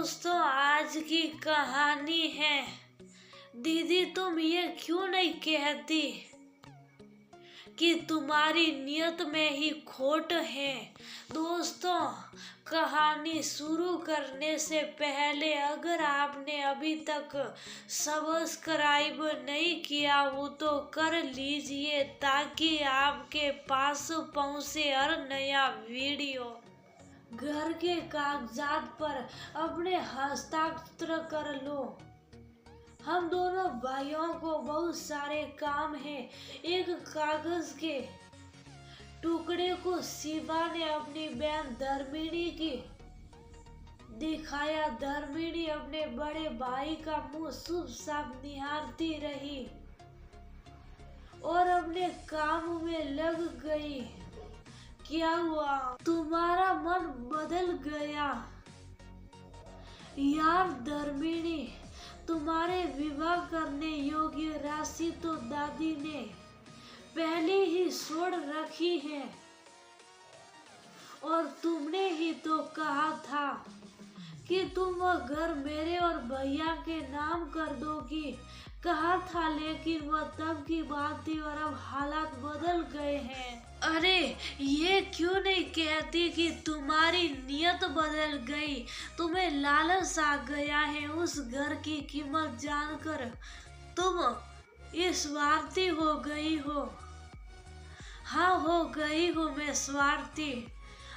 दोस्तों, आज की कहानी है, दीदी तुम ये क्यों नहीं कहती कि तुम्हारी नियत में ही खोट है। दोस्तों, कहानी शुरू करने से पहले अगर आपने अभी तक सब्सक्राइब नहीं किया हो तो कर लीजिए ताकि आपके पास पहुंचे हर नया वीडियो। घर के कागजात पर अपने हस्ताक्षर कर लो। हम दोनों भाइयों को बहुत सारे काम हैं। एक कागज के टुकड़े को शिवा ने अपनी बहन धर्मिणी की दिखाया। धर्मिणी अपने बड़े भाई का मुंह शुभ साफ निहारती रही और अपने काम में लग गई। क्या हुआ? तुम्हारा मन बदल गया यार धर्मिणी। तुम्हारे विवाह करने योग्य राशि तो दादी ने पहले ही छोड़ रखी है और तुमने ही तो कहा था कि तुम वह घर मेरे और भैया के नाम कर दोगी। कहा था, लेकिन वह तब की बात थी और अब हालात बदल गए हैं। अरे ये क्यों नहीं कहती कि तुम्हारी नियत बदल गई, तुम्हें लालच आ गया है उस घर की कीमत जानकर तुम स्वार्थी हो गई हो। हाँ, हो गई हो मैं स्वार्थी।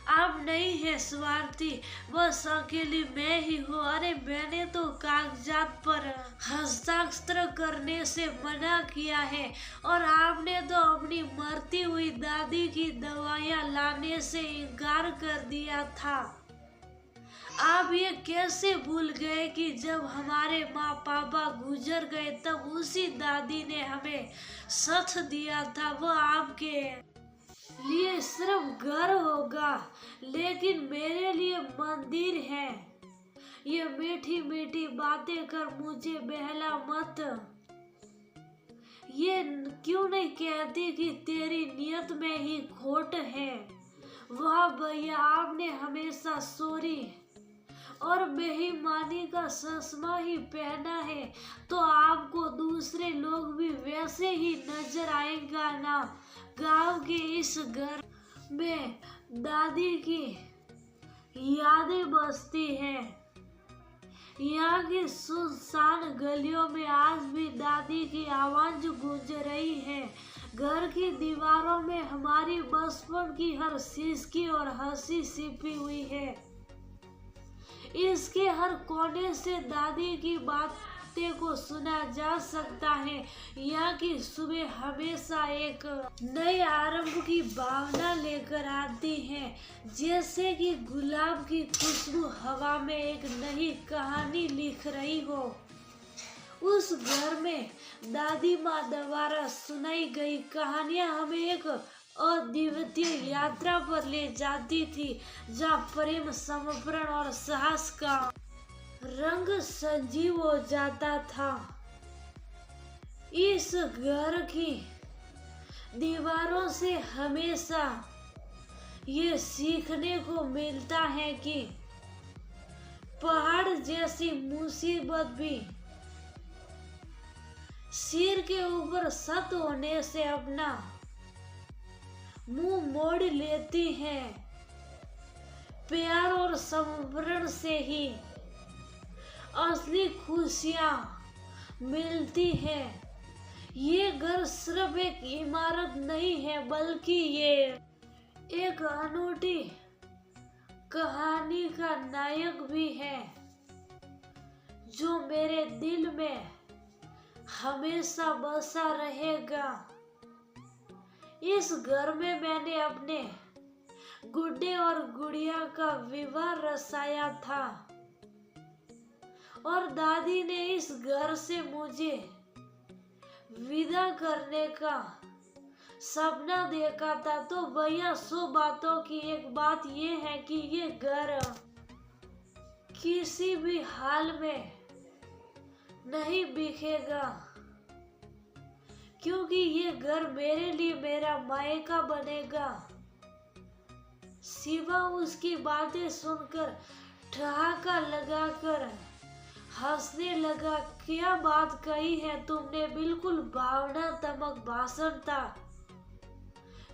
आप नहीं है स्वार्थी, बस अकेली मैं ही हूँ। अरे मैंने तो कागजात पर हस्ताक्षर करने से मना किया है और आपने तो अपनी मरती हुई दादी की दवाइयाँ लाने से इनकार कर दिया था। आप ये कैसे भूल गए कि जब हमारे माँ पापा गुजर गए तब उसी दादी ने हमें साथ दिया था। वो आपके लिए सिर्फ घर होगा लेकिन मेरे लिए मंदिर है। ये मीठी मीठी बातें कर मुझे बहला मत। ये क्यों नहीं कहती कि तेरी नियत में ही खोट है। वाह भैया, आपने हमेशा चोरी और बेईमानी का चश्मा ही पहना है तो आपको दूसरे लोग भी वैसे ही नजर आएगा ना। गांव के इस घर में दादी की यादें बसती हैं। यहाँ की सुनसान गलियों में आज भी दादी की आवाज गूंज रही है। घर की दीवारों में हमारी बचपन की हर सिसकी और हंसी छिपी हुई है। इसके हर कोने से दादी की बातें को सुना जा सकता है। यहाँ की सुबह हमेशा एक नए आरंभ की भावना लेकर आती है, जैसे कि गुलाब की खुशबू हवा में एक नई कहानी लिख रही हो। उस घर में दादी माँ द्वारा सुनाई गई कहानियां हमें एक अद्वितीय यात्रा पर ले जाती थी, जहाँ प्रेम, समर्पण और साहस का रंग सजीव हो जाता था। इस घर की दीवारों से हमेशा ये सीखने को मिलता है कि पहाड़ जैसी मुसीबत भी सिर के ऊपर सत होने से अपना मुंह मोड़ लेती है। प्यार और समर्पण से ही असली खुशियाँ मिलती है। ये घर सिर्फ एक इमारत नहीं है बल्कि ये एक अनूठी कहानी का नायक भी है जो मेरे दिल में हमेशा बसा रहेगा। इस घर में मैंने अपने गुड्डे और गुड़िया का विवाह रचाया था और दादी ने इस घर से मुझे विदा करने का सपना देखा था। तो भैया, 100 बातों की एक बात ये है कि ये घर किसी भी हाल में नहीं बिकेगा, क्योंकि ये घर मेरे लिए मेरा मायका बनेगा। शिवा उसकी बातें सुनकर ठहाका लगाकर हंसने लगा। क्या बात कही है तुमने, बिल्कुल भावनात्मक भाषण था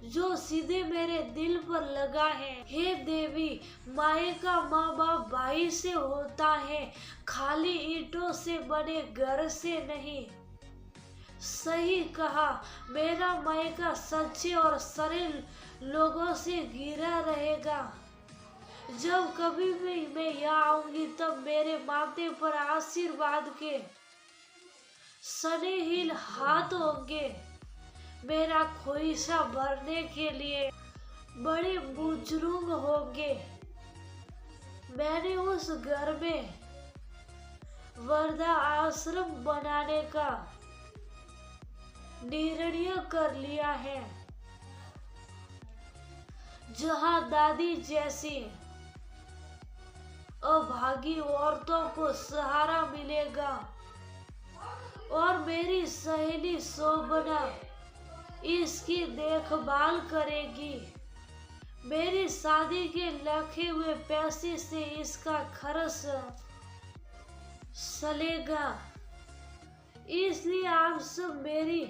जो सीधे मेरे दिल पर लगा है। हे देवी, माए का माँ बाप भाई से होता है, खाली ईंटों से बने घर से नहीं। सही कहा, मेरा मायका सच्चे और सरल लोगों से घिरा रहेगा। जब कभी भी मैं यहाँ आऊंगी तब मेरे माथे पर आशीर्वाद के स्नेहिल हाथ होंगे, मेरा ख्वाहिशा भरने के लिए बड़े बुजुर्ग होंगे। मैंने उस घर में वृद्धा आश्रम बनाने का निर्णय कर लिया है, जहां दादी जैसी अभागी औरतों को सहारा मिलेगा और मेरी सहेली शोभना इसकी देखभाल करेगी। मेरी शादी के रखे हुए पैसे से इसका खर्च चलेगा। इसलिए आप सब मेरी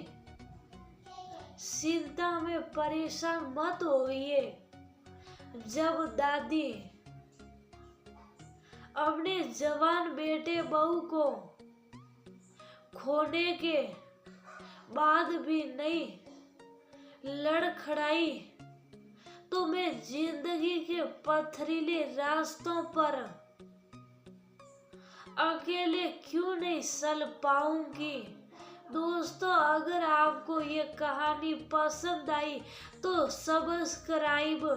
चिंता में परेशान मत होइए। जब दादी अपने जवान बेटे बहू को खोने के बाद भी नहीं लड़खड़ाई तो मैं जिंदगी के पथरीले रास्तों पर अकेले क्यों नहीं चल पाऊंगी। दोस्तों, अगर आपको ये कहानी पसंद आई तो सब्सक्राइब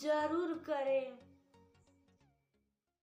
जरूर करें।